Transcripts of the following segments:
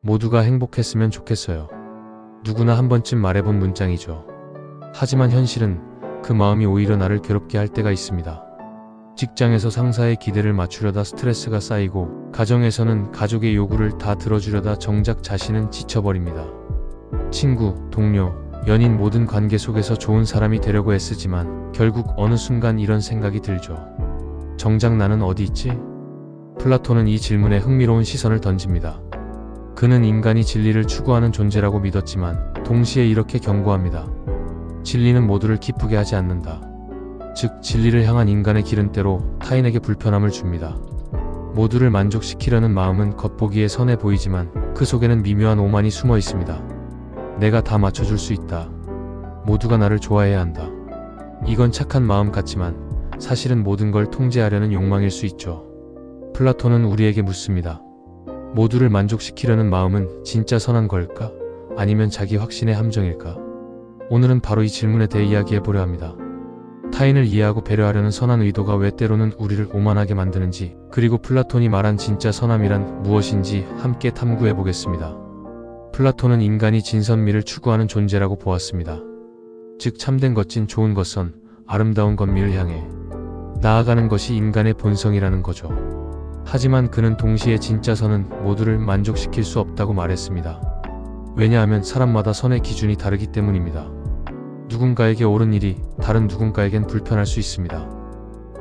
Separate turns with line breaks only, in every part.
모두가 행복했으면 좋겠어요. 누구나 한 번쯤 말해본 문장이죠. 하지만 현실은 그 마음이 오히려 나를 괴롭게 할 때가 있습니다. 직장에서 상사의 기대를 맞추려다 스트레스가 쌓이고, 가정에서는 가족의 요구를 다 들어주려다 정작 자신은 지쳐버립니다. 친구, 동료, 연인 모든 관계 속에서 좋은 사람이 되려고 애쓰지만 결국 어느 순간 이런 생각이 들죠. 정작 나는 어디 있지? 플라톤은 이 질문에 흥미로운 시선을 던집니다. 그는 인간이 진리를 추구하는 존재라고 믿었지만 동시에 이렇게 경고합니다. 진리는 모두를 기쁘게 하지 않는다. 즉, 진리를 향한 인간의 길은 때로 타인에게 불편함을 줍니다. 모두를 만족시키려는 마음은 겉보기에 선해 보이지만 그 속에는 미묘한 오만이 숨어 있습니다. 내가 다 맞춰줄 수 있다. 모두가 나를 좋아해야 한다. 이건 착한 마음 같지만 사실은 모든 걸 통제하려는 욕망일 수 있죠. 플라톤은 우리에게 묻습니다. 모두를 만족시키려는 마음은 진짜 선한 걸까? 아니면 자기 확신의 함정일까? 오늘은 바로 이 질문에 대해 이야기해보려 합니다. 타인을 이해하고 배려하려는 선한 의도가 왜 때로는 우리를 오만하게 만드는지, 그리고 플라톤이 말한 진짜 선함이란 무엇인지 함께 탐구해보겠습니다. 플라톤은 인간이 진선미를 추구하는 존재라고 보았습니다. 즉, 참된 것진 좋은 것선, 아름다운 것미를 향해 나아가는 것이 인간의 본성이라는 거죠. 하지만 그는 동시에 진짜 선은 모두를 만족시킬 수 없다고 말했습니다. 왜냐하면 사람마다 선의 기준이 다르기 때문입니다. 누군가에게 옳은 일이 다른 누군가에겐 불편할 수 있습니다.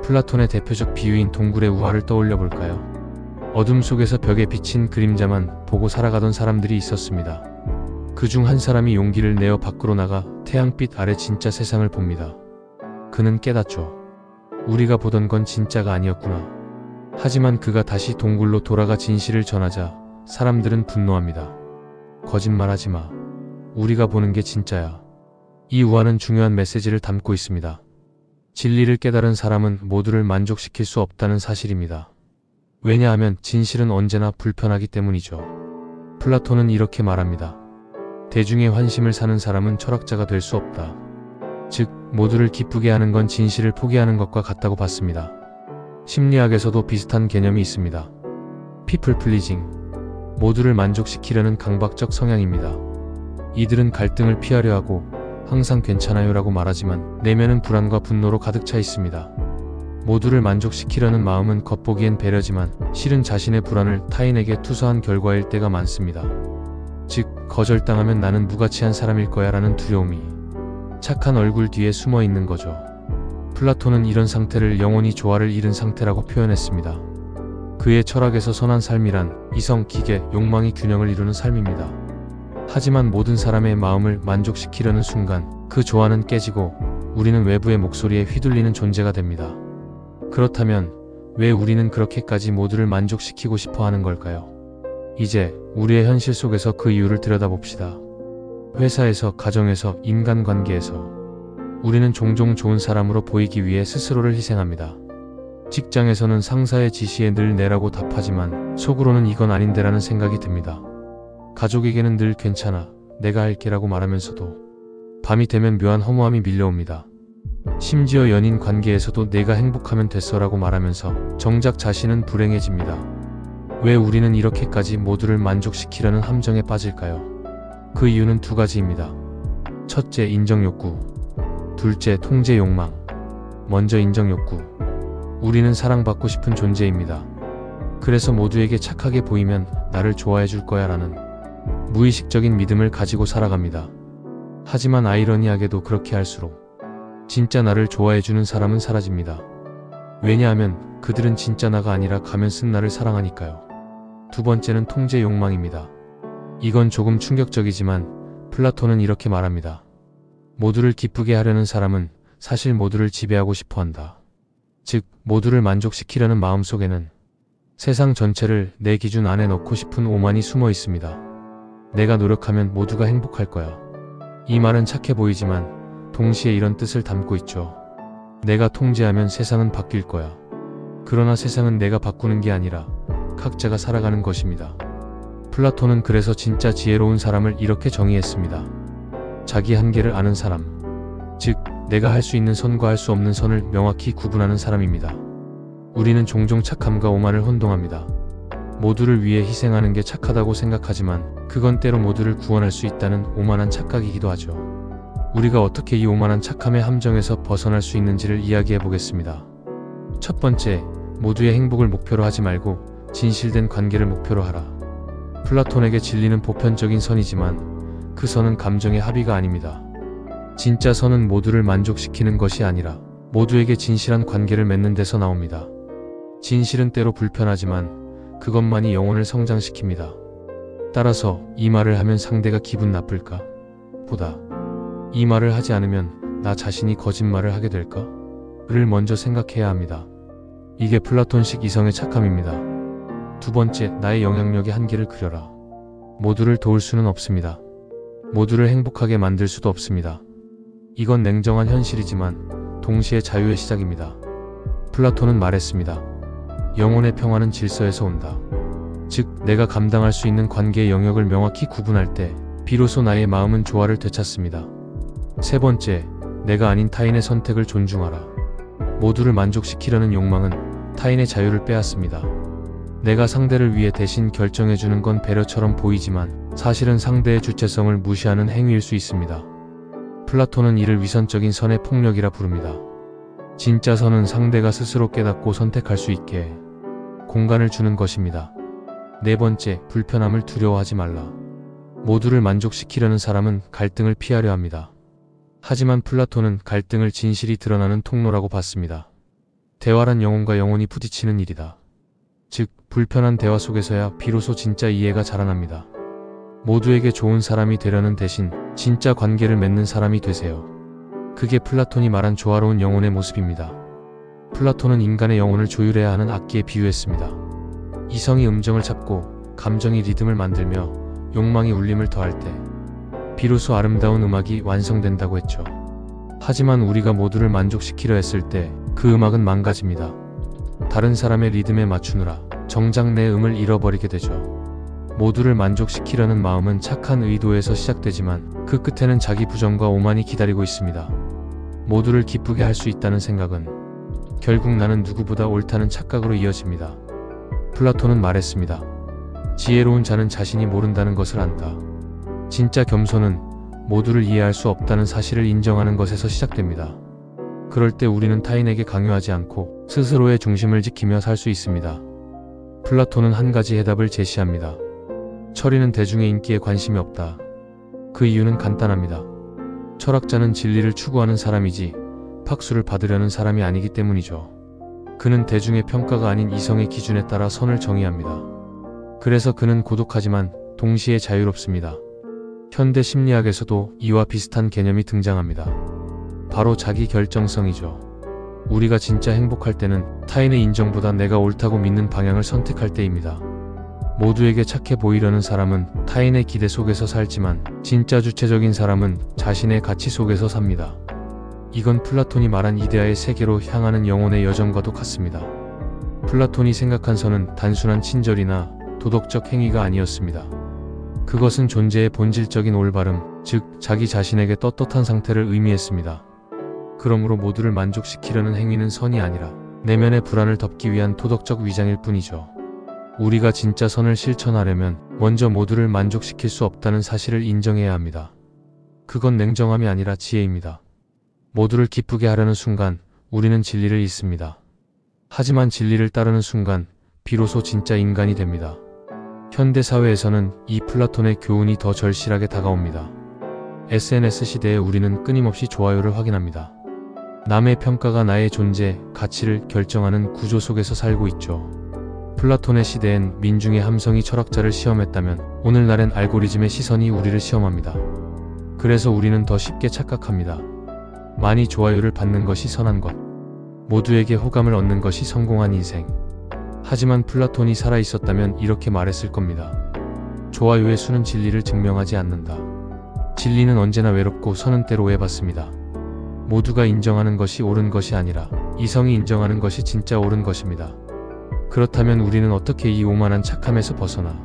플라톤의 대표적 비유인 동굴의 우화를 떠올려 볼까요? 어둠 속에서 벽에 비친 그림자만 보고 살아가던 사람들이 있었습니다. 그중 한 사람이 용기를 내어 밖으로 나가 태양빛 아래 진짜 세상을 봅니다. 그는 깨닫죠. 우리가 보던 건 진짜가 아니었구나. 하지만 그가 다시 동굴로 돌아가 진실을 전하자 사람들은 분노합니다. 거짓말하지 마. 우리가 보는 게 진짜야. 이 우화는 중요한 메시지를 담고 있습니다. 진리를 깨달은 사람은 모두를 만족시킬 수 없다는 사실입니다. 왜냐하면 진실은 언제나 불편하기 때문이죠. 플라톤은 이렇게 말합니다. 대중의 환심을 사는 사람은 철학자가 될 수 없다. 즉, 모두를 기쁘게 하는 건 진실을 포기하는 것과 같다고 봤습니다. 심리학에서도 비슷한 개념이 있습니다. people pleasing. 모두를 만족시키려는 강박적 성향입니다. 이들은 갈등을 피하려 하고 항상 괜찮아요 라고 말하지만 내면은 불안과 분노로 가득 차 있습니다. 모두를 만족시키려는 마음은 겉보기엔 배려지만 실은 자신의 불안을 타인에게 투서한 결과일 때가 많습니다. 즉, 거절당하면 나는 무가치한 사람일 거야 라는 두려움이 착한 얼굴 뒤에 숨어 있는 거죠. 플라톤은 이런 상태를 영혼이 조화를 잃은 상태라고 표현했습니다. 그의 철학에서 선한 삶이란 이성, 기계, 욕망이 균형을 이루는 삶입니다. 하지만 모든 사람의 마음을 만족시키려는 순간 그 조화는 깨지고 우리는 외부의 목소리에 휘둘리는 존재가 됩니다. 그렇다면 왜 우리는 그렇게까지 모두를 만족시키고 싶어 하는 걸까요? 이제 우리의 현실 속에서 그 이유를 들여다봅시다. 회사에서, 가정에서, 인간관계에서 우리는 종종 좋은 사람으로 보이기 위해 스스로를 희생합니다. 직장에서는 상사의 지시에 늘 내라고 답하지만 속으로는 이건 아닌데라는 생각이 듭니다. 가족에게는 늘 괜찮아, 내가 할게라고 말하면서도 밤이 되면 묘한 허무함이 밀려옵니다. 심지어 연인 관계에서도 내가 행복하면 됐어라고 말하면서 정작 자신은 불행해집니다. 왜 우리는 이렇게까지 모두를 만족시키려는 함정에 빠질까요? 그 이유는 두 가지입니다. 첫째, 인정욕구. 둘째, 통제 욕망. 먼저 인정욕구. 우리는 사랑받고 싶은 존재입니다. 그래서 모두에게 착하게 보이면 나를 좋아해 줄 거야 라는 무의식적인 믿음을 가지고 살아갑니다. 하지만 아이러니하게도 그렇게 할수록 진짜 나를 좋아해 주는 사람은 사라집니다. 왜냐하면 그들은 진짜 나가 아니라 가면 쓴 나를 사랑하니까요. 두 번째는 통제 욕망입니다. 이건 조금 충격적이지만 플라톤은 이렇게 말합니다. 모두를 기쁘게 하려는 사람은 사실 모두를 지배하고 싶어 한다. 즉, 모두를 만족시키려는 마음 속에는 세상 전체를 내 기준 안에 넣고 싶은 오만이 숨어 있습니다. 내가 노력하면 모두가 행복할 거야. 이 말은 착해 보이지만 동시에 이런 뜻을 담고 있죠. 내가 통제하면 세상은 바뀔 거야. 그러나 세상은 내가 바꾸는 게 아니라 각자가 살아가는 것입니다. 플라톤은 그래서 진짜 지혜로운 사람을 이렇게 정의했습니다. 자기 한계를 아는 사람. 즉, 내가 할 수 있는 선과 할 수 없는 선을 명확히 구분하는 사람입니다. 우리는 종종 착함과 오만을 혼동합니다. 모두를 위해 희생하는 게 착하다고 생각하지만 그건 때로 모두를 구원할 수 있다는 오만한 착각이기도 하죠. 우리가 어떻게 이 오만한 착함의 함정에서 벗어날 수 있는지를 이야기해 보겠습니다. 첫 번째, 모두의 행복을 목표로 하지 말고 진실된 관계를 목표로 하라. 플라톤에게 진리는 보편적인 선이지만 그 선은 감정의 합의가 아닙니다. 진짜 선은 모두를 만족시키는 것이 아니라 모두에게 진실한 관계를 맺는 데서 나옵니다. 진실은 때로 불편하지만 그것만이 영혼을 성장시킵니다. 따라서 이 말을 하면 상대가 기분 나쁠까? 보다 이 말을 하지 않으면 나 자신이 거짓말을 하게 될까? 를 먼저 생각해야 합니다. 이게 플라톤식 이성의 착함입니다. 두 번째, 나의 영향력의 한계를 그려라. 모두를 도울 수는 없습니다. 모두를 행복하게 만들 수도 없습니다. 이건 냉정한 현실이지만 동시에 자유의 시작입니다. 플라톤은 말했습니다. 영혼의 평화는 질서에서 온다. 즉, 내가 감당할 수 있는 관계의 영역을 명확히 구분할 때 비로소 나의 마음은 조화를 되찾습니다. 세 번째, 내가 아닌 타인의 선택을 존중하라. 모두를 만족시키려는 욕망은 타인의 자유를 빼앗습니다. 내가 상대를 위해 대신 결정해주는 건 배려처럼 보이지만 사실은 상대의 주체성을 무시하는 행위일 수 있습니다. 플라톤은 이를 위선적인 선의 폭력이라 부릅니다. 진짜 선은 상대가 스스로 깨닫고 선택할 수 있게 공간을 주는 것입니다. 네 번째, 불편함을 두려워하지 말라. 모두를 만족시키려는 사람은 갈등을 피하려 합니다. 하지만 플라톤은 갈등을 진실이 드러나는 통로라고 봤습니다. 대화란 영혼과 영혼이 부딪히는 일이다. 즉, 불편한 대화 속에서야 비로소 진짜 이해가 자라납니다. 모두에게 좋은 사람이 되려는 대신 진짜 관계를 맺는 사람이 되세요. 그게 플라톤이 말한 조화로운 영혼의 모습입니다. 플라톤은 인간의 영혼을 조율해야 하는 악기에 비유했습니다. 이성이 음정을 잡고 감정이 리듬을 만들며 욕망이 울림을 더할 때 비로소 아름다운 음악이 완성된다고 했죠. 하지만 우리가 모두를 만족시키려 했을 때 그 음악은 망가집니다. 다른 사람의 리듬에 맞추느라 정작 내 음을 잃어버리게 되죠. 모두를 만족시키려는 마음은 착한 의도에서 시작되지만 그 끝에는 자기 부정과 오만이 기다리고 있습니다. 모두를 기쁘게 할 수 있다는 생각은 결국 나는 누구보다 옳다는 착각으로 이어집니다. 플라톤은 말했습니다. 지혜로운 자는 자신이 모른다는 것을 안다. 진짜 겸손은 모두를 이해할 수 없다는 사실을 인정하는 것에서 시작됩니다. 그럴 때 우리는 타인에게 강요하지 않고 스스로의 중심을 지키며 살 수 있습니다. 플라톤은 한 가지 해답을 제시합니다. 철이는 대중의 인기에 관심이 없다. 그 이유는 간단합니다. 철학자는 진리를 추구하는 사람이지 박수를 받으려는 사람이 아니기 때문이죠. 그는 대중의 평가가 아닌 이성의 기준에 따라 선을 정의합니다. 그래서 그는 고독하지만 동시에 자유롭습니다. 현대 심리학에서도 이와 비슷한 개념이 등장합니다. 바로 자기 결정성이죠. 우리가 진짜 행복할 때는 타인의 인정보다 내가 옳다고 믿는 방향을 선택할 때입니다. 모두에게 착해 보이려는 사람은 타인의 기대 속에서 살지만 진짜 주체적인 사람은 자신의 가치 속에서 삽니다. 이건 플라톤이 말한 이데아의 세계로 향하는 영혼의 여정과도 같습니다. 플라톤이 생각한 선은 단순한 친절이나 도덕적 행위가 아니었습니다. 그것은 존재의 본질적인 올바름, 즉 자기 자신에게 떳떳한 상태를 의미했습니다. 그러므로 모두를 만족시키려는 행위는 선이 아니라 내면의 불안을 덮기 위한 도덕적 위장일 뿐이죠. 우리가 진짜 선을 실천하려면 먼저 모두를 만족시킬 수 없다는 사실을 인정해야 합니다. 그건 냉정함이 아니라 지혜입니다. 모두를 기쁘게 하려는 순간 우리는 진리를 잃습니다. 하지만 진리를 따르는 순간 비로소 진짜 인간이 됩니다. 현대 사회에서는 이 플라톤의 교훈이 더 절실하게 다가옵니다. SNS 시대에 우리는 끊임없이 좋아요를 확인합니다. 남의 평가가 나의 존재, 가치를 결정하는 구조 속에서 살고 있죠. 플라톤의 시대엔 민중의 함성이 철학자를 시험했다면 오늘날엔 알고리즘의 시선이 우리를 시험합니다. 그래서 우리는 더 쉽게 착각합니다. 많이 좋아요를 받는 것이 선한 것, 모두에게 호감을 얻는 것이 성공한 인생. 하지만 플라톤이 살아있었다면 이렇게 말했을 겁니다. 좋아요의 수는 진리를 증명하지 않는다. 진리는 언제나 외롭고 선은 때로 오해받습니다. 모두가 인정하는 것이 옳은 것이 아니라 이성이 인정하는 것이 진짜 옳은 것입니다. 그렇다면 우리는 어떻게 이 오만한 착함에서 벗어나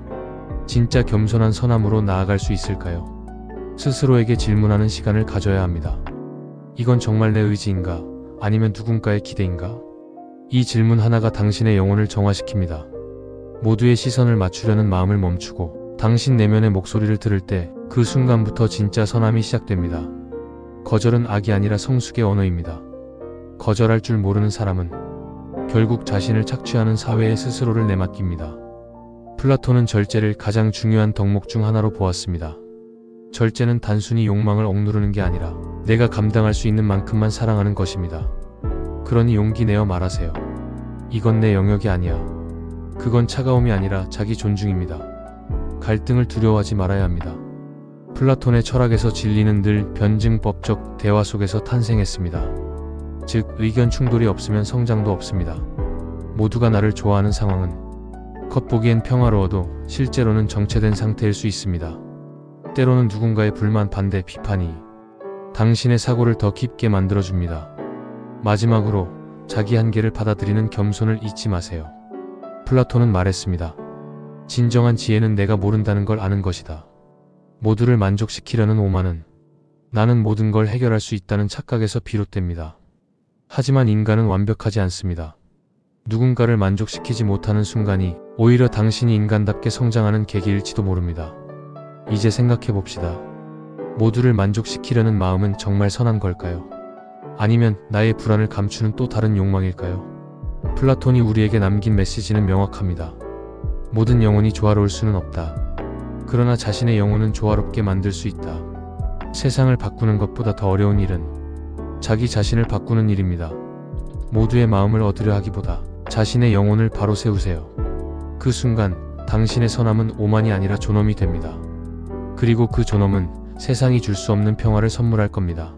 진짜 겸손한 선함으로 나아갈 수 있을까요? 스스로에게 질문하는 시간을 가져야 합니다. 이건 정말 내 의지인가? 아니면 누군가의 기대인가? 이 질문 하나가 당신의 영혼을 정화시킵니다. 모두의 시선을 맞추려는 마음을 멈추고 당신 내면의 목소리를 들을 때 그 순간부터 진짜 선함이 시작됩니다. 거절은 악이 아니라 성숙의 언어입니다. 거절할 줄 모르는 사람은 결국 자신을 착취하는 사회에 스스로를 내맡깁니다. 플라톤은 절제를 가장 중요한 덕목 중 하나로 보았습니다. 절제는 단순히 욕망을 억누르는 게 아니라 내가 감당할 수 있는 만큼만 사랑하는 것입니다. 그러니 용기 내어 말하세요. 이건 내 영역이 아니야. 그건 차가움이 아니라 자기 존중입니다. 갈등을 두려워하지 말아야 합니다. 플라톤의 철학에서 진리는 늘 변증법적 대화 속에서 탄생했습니다. 즉, 의견 충돌이 없으면 성장도 없습니다. 모두가 나를 좋아하는 상황은 겉보기엔 평화로워도 실제로는 정체된 상태일 수 있습니다. 때로는 누군가의 불만, 반대, 비판이 당신의 사고를 더 깊게 만들어줍니다. 마지막으로 자기 한계를 받아들이는 겸손을 잊지 마세요. 플라톤은 말했습니다. 진정한 지혜는 내가 모른다는 걸 아는 것이다. 모두를 만족시키려는 오만은 나는 모든 걸 해결할 수 있다는 착각에서 비롯됩니다. 하지만 인간은 완벽하지 않습니다. 누군가를 만족시키지 못하는 순간이 오히려 당신이 인간답게 성장하는 계기일지도 모릅니다. 이제 생각해봅시다. 모두를 만족시키려는 마음은 정말 선한 걸까요? 아니면 나의 불안을 감추는 또 다른 욕망일까요? 플라톤이 우리에게 남긴 메시지는 명확합니다. 모든 영혼이 조화로울 수는 없다. 그러나 자신의 영혼은 조화롭게 만들 수 있다. 세상을 바꾸는 것보다 더 어려운 일은 자기 자신을 바꾸는 일입니다. 모두의 마음을 얻으려 하기보다 자신의 영혼을 바로 세우세요. 그 순간 당신의 선함은 오만이 아니라 존엄이 됩니다. 그리고 그 존엄은 세상이 줄 수 없는 평화를 선물할 겁니다.